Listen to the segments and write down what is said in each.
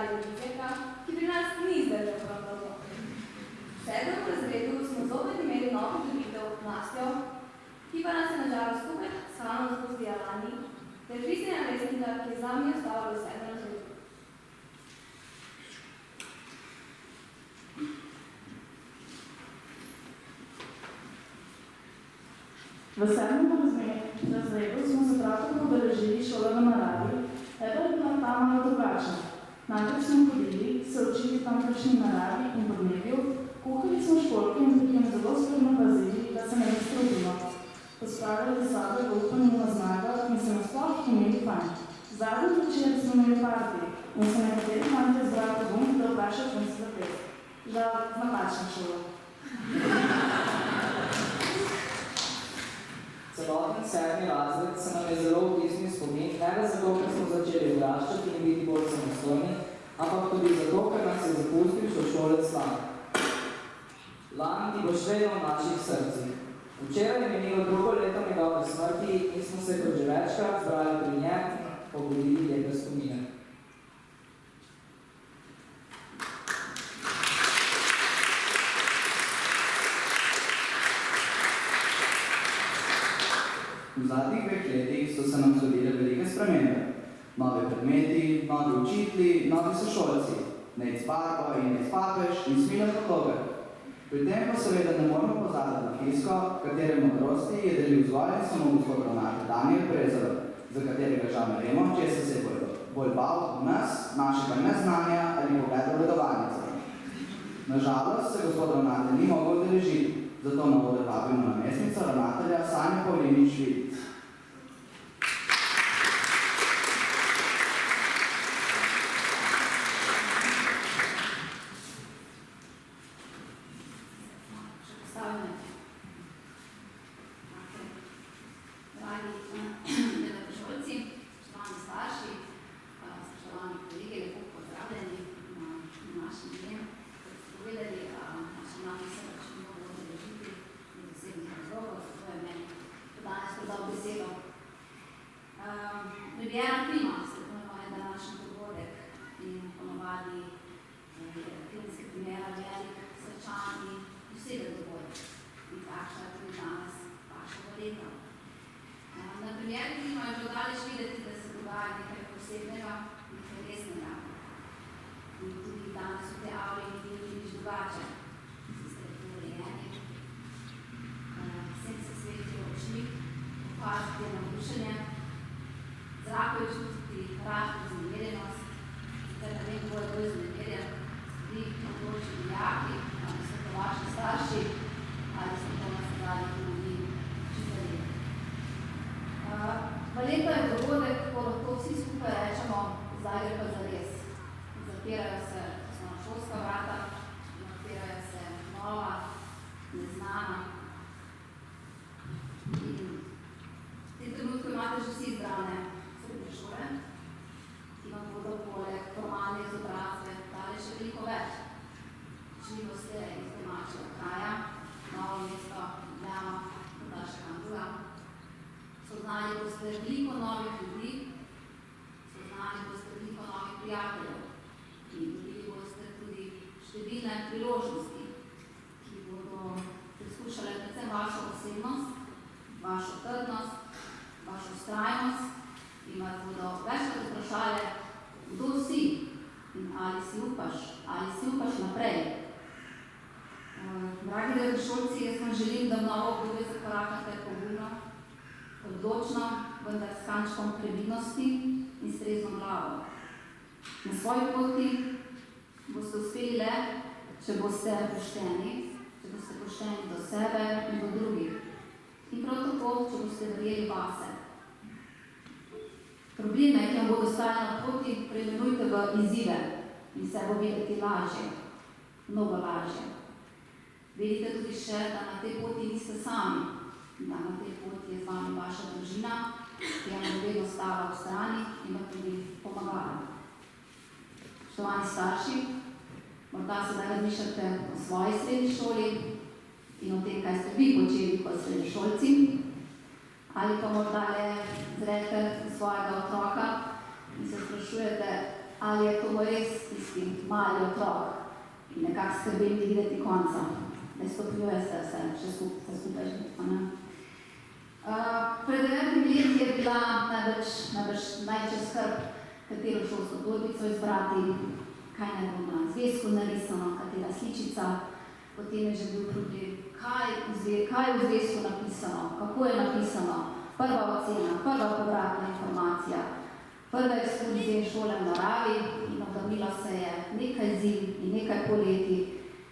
Darja Vizjaka, ki pri nas ni zdržal prav dolgo. V 7. razredu smo zopet imeli novo ljubitev Nastjo, ki pa nas je nažalost skupaj s Hanom zapustila lani, ter Kristjana Resnika, ki je z nami ostala v 7. razredu. V 7. razredu smo se prav tako obeležili šolo v naravi, je bila ta malo drugačna. Najprej smo hodili, se učili tamkajšnji naravi in podnebju, kuhali smo školjke in pri tem zelo skrbno pazili, da se ne strupimo. Pospravljali sobe v upanju na zmago in se nasploh imeli fajn. Zadnji večer smo imeli parti in se nekateri fantje zbrali pogum, da vprašajo punce za ples. Žal, napačna šola. Celoten 7. razred se nam je zelo vtisnil spomin, ne le zato, ker smo začeli odraščati in biti bolj samostojni, ampak tudi zato, ker nas je zapustil sošolec Lan. Lan, ti boš vedno v naših srcih. Včeraj je minilo 2. leto njegove smrti in smo se kot že večkrat zbrali pri njem in pobudili lepe spomine. V zadnjih 2 letih so se nam zgodile velike spremembe. Novi predmeti, novi učitelji, novi sošolci, Nejc Barba in Nejc Papež in Smiljak Podlogar. Pri tem pa seveda ne moramo pozabiti na Fisko, katere modrosti je delil zgolj in samo gospod ravnatelj Daniel Prezor, za katerega žal ne vemo, česa se je bolj bal od nas, našega neznanja ali pogleda v redovalnico. Nažalost se gospod ravnatelj ni mogel udeležiti, zato na oder vabimo namestnico ravnatelja Sanjo Pavlinič-Vidic. Probleme, ki vam bodo stali na poti, preimenujte v izzive in se bo videti lažje, mnogo lažje. Vedite tudi še, da na tej poti niste sami, da na tej poti je z vami vaša družina, ki vam bo vedno stala v strani in vam tudi pomagala. Spoštovani starši, morda sedaj razmišljate o svoji srednji šoli in o tem, kaj ste vi počeli kot srednješolci, ali pa morda le zrete svojega otroka in se sprašujete, ali je to res tisti mali otrok in nekako skrbim ni videti konca. Ne stopnjuje se vse, še skupaj že, pa ne. Pred 9 leti je bila največja skrb, katero šolsko torbico izbrati, kaj naj bo na zvezku narisano, katera sličica, potem je že bil problem, kaj je v zvezku napisano, kako je napisano, prva ocena, prva povratna informacija, prva ekskurzija šole v naravi in odavnilo se je nekaj zim in nekaj poleti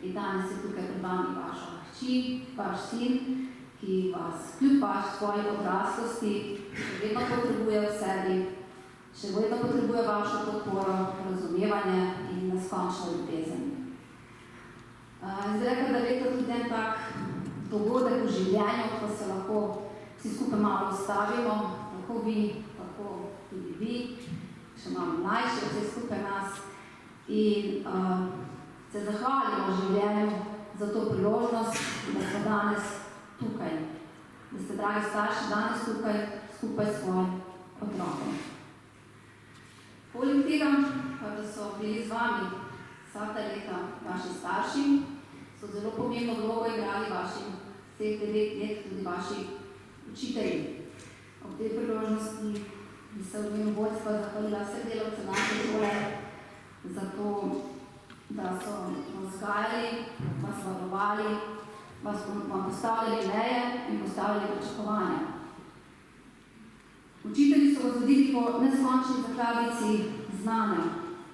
in danes je tukaj pred vami vaša hči, vaš sin, ki vas kljub svoji odraslosti še vedno potrebuje v sebi, še vedno potrebuje vašo podporo, razumevanje in neskončno ljubezen. Zdaj rekla, da leto tudi en tak dogodek v življenju, ko se lahko vsi skupaj malo ustavimo, tako vi, tako tudi vi, še malo mlajši, vse skupaj nas in se zahvalimo življenju za to priložnost, da smo danes tukaj, da ste, dragi starši, danes tukaj skupaj s svojim otrokom. Poleg tega, pa da so bili z vami vsa ta leta vaši starši, so zelo pomembno vlogo igrali vaši vseh 9 let, tudi vaši učitelji. Ob tej priložnosti bi se v imenu vodstva zahvalila vse delavce naše šole za to, da so nas vzgajali, vas varovali, vam postavljali meje in postavljali pričakovanja. Učitelji so vas vodili po neskončni zakladici znanja,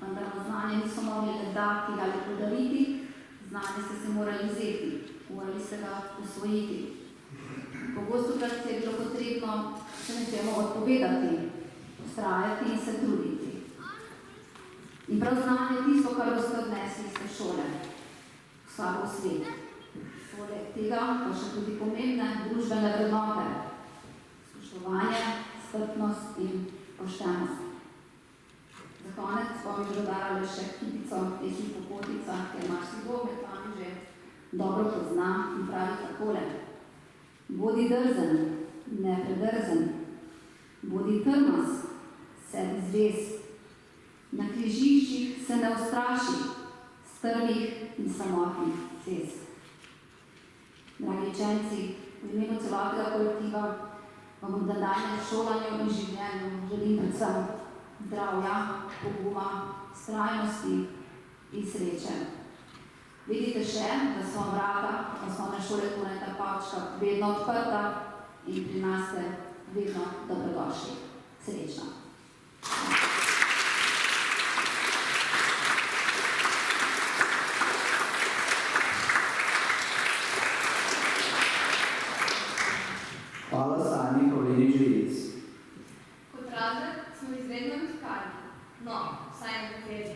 vendar vam znanje niso mogli le dati ali podariti, znanje ste se morali vzeti, morali ste ga usvojiti. Pogostokrat je bilo potrebno se nečemu odpovedati, vztrajati in se truditi. In prav znanje je tisto, kar boste odnesli iz te šole, v sabo svet. Poleg tega pa še tudi pomembne družbene vrednote, spoštovanje, strpnost in poštenost. Za konec bom dodala še kipico pesmi Popotnica, ker marsikdo med vami že dobro pozna in pravi takole. Bodi drzen, ne predrzen, bodi trmast, sebi zvest, na križiščih se ne ustraši, strmih in samotnih cest. Dragi učenci, v imenu celotnega kolektiva vam v nadaljnjem šolanju in življenju želim predvsem zdravja, poguma, vztrajnosti in sreče. Vidite še, da so vrata osnovne šole Toneta Pavčka vedno odprta in pri nas ste vedno dobrodošli. Srečno! Hvala Sanji Pavlini Žilic. Kot razred smo izredno obiskali, no, vsaj nekateri.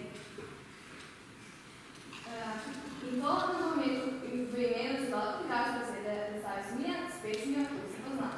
In to v imenu celotne krasne besede predstavi Smilja s pesmijo, ki se pozna.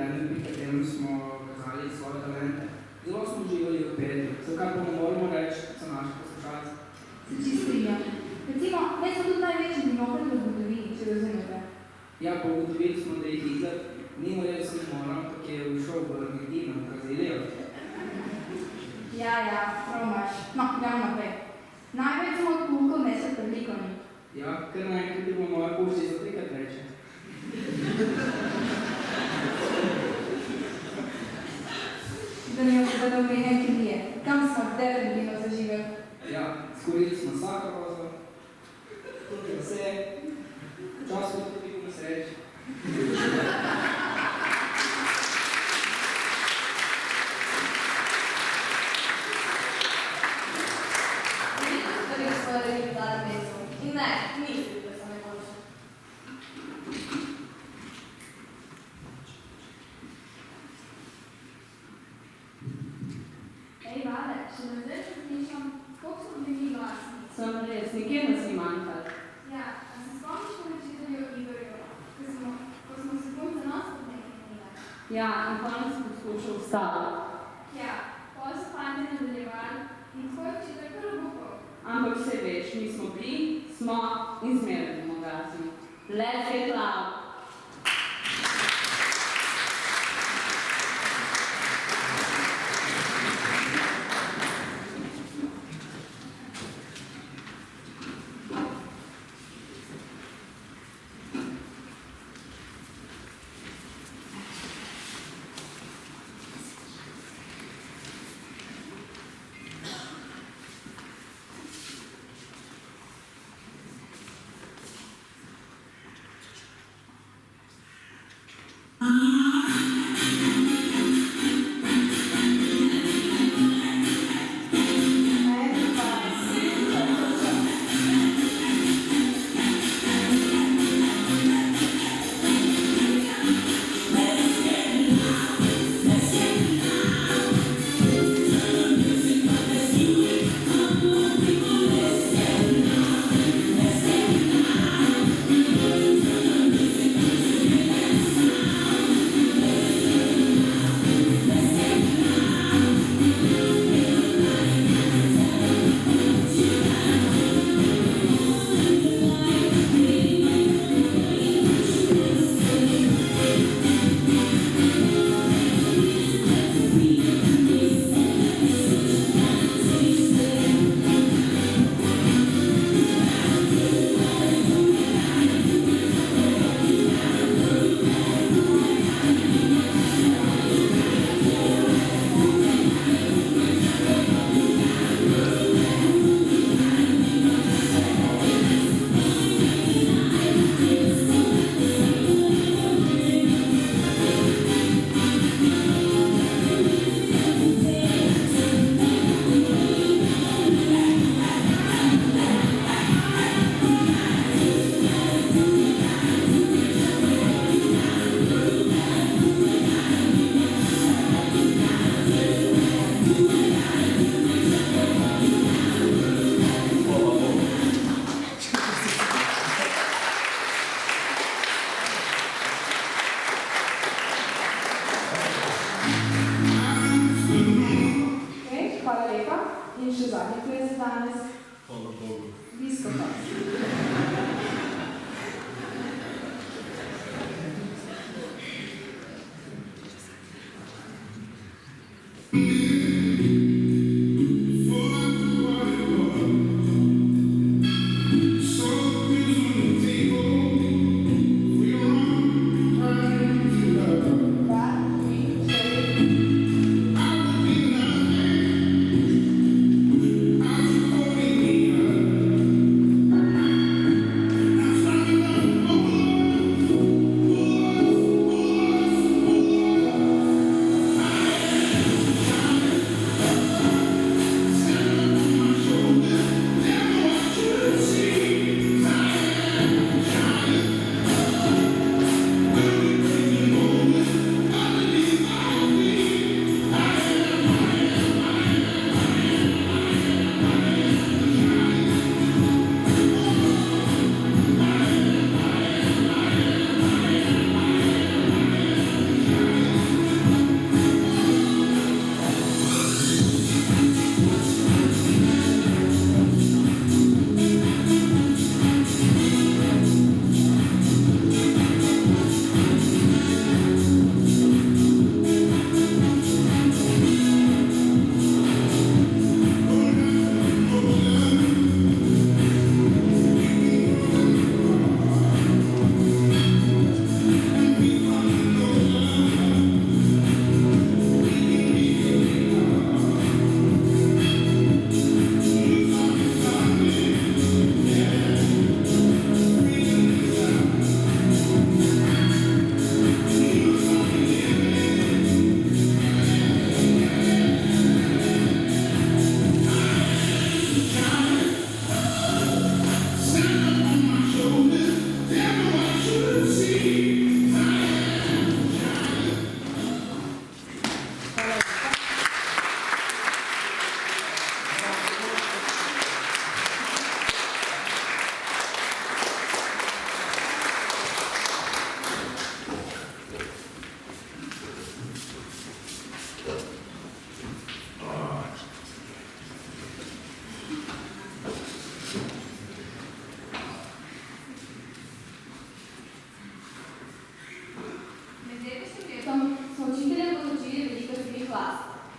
predmet, pri katerem smo kazali svoje talente. Zelo smo uživali v petju, za kar pa ne moramo reči, so naši poslušalci. Se čisto strinjam. Recimo, me smo tudi največji dinokrat v zgodovini, če razumete. Ja, pa ugotovili smo, da je Hitler ni morel sem moral, ampak je ušel v Argentino, v Brazilijo. Ja, prav imaš. No, gremo naprej. Največ smo od pulkov nesli pred likovni. Ja, ker naenkrat je bo moja puščica trikrat reče. Da mi da omenja kemije. Tam smo definitivno zaživeli. Ja, skorili smo Sakarozo, tudi vse, včasih tudi v nesreči. In ne, mislim, da so najboljše. Ej, Vale, še me zdaj razmišljam, koliko smo bili glasni. Sem res, nikjer nas ni manjkalo. Ja, a se spomniš po učitelju Igorju, ko smo se punce nastop nekaj imeli? Ja, in konec sem poskušal vstati. Ja, potem so fante nadaljevali in tvoj učitelj kar obupal. Ampak vse veš, mi smo bili, smo in zmeraj bomo glasni. Let's get loud!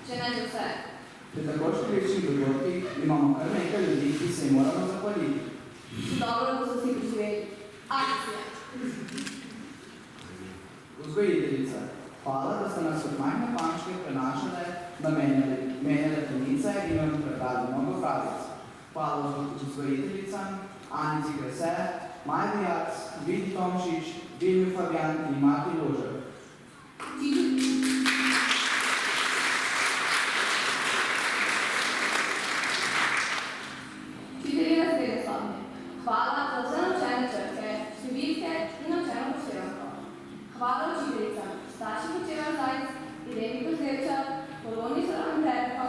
če ne že vse. Pri tako številčnih dogodkih imamo kar nekaj ljudi, ki se jim moramo zahvaliti. Dobro, da so vsi preživeli. Akcija. Vzgojiteljica, hvala, da ste nas od majhne pančke prenašale, menjale plenice in nam prebrali mnogo pravic. Hvala vzgojiteljicam, Anici Grese, Majdi Jac, Vidi Tomšič, Vilmi Fabian in Marti Ložer. Učitelji razredne stopnje, hvala za vse naučene črke, številke in naučeno poštevanko. Hvala učiteljicam, Staši Kočevar Zajc, Ireni Kozlevča, Poloni Zoran Terko,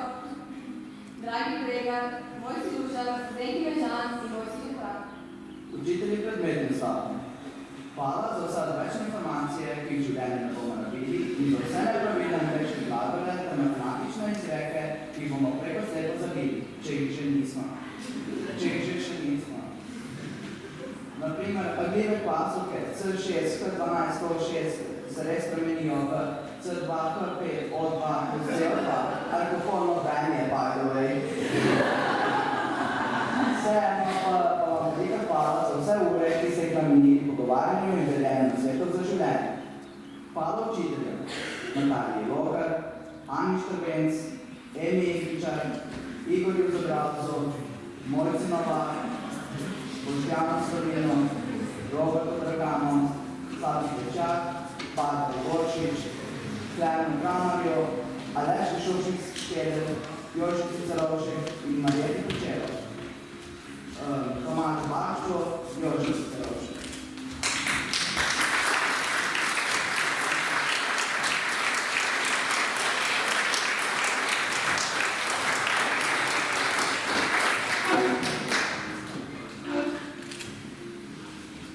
Dragi Kregar, Mojci Dušar, Zdenki Mežan in Mojci Žuhran. Učitelji predmetne stopnje, hvala za vse odvečne informacije, ki jih življenje ne bomo nabili in za vse nepravilne angleške glagole ter matematične izreke, ki jih bomo preko slepo zabili, če jih že nismo. Naprimer, pagljive klasovke C6, K12, O6 se res spremenijo v C2, K5, O2, CO2, alkoholno branje, by the way. Vseeno pa vam velika hvala za vse ure, ki ste jih namenili pogovarjanju in vedenju svetov za življenje. Hvala učiteljem, Nataliji Lokar, Ani Štrbenc, Emi Igričar, Igorju Zobravcu, Mojci Novak, Boštjanu Slovenu, Robertu Draganu, Savi Pečak, Patri Goršič, Klemenu Kramarju, Aleši Šušnik Škedel, Jožici Celovšek in Marjeti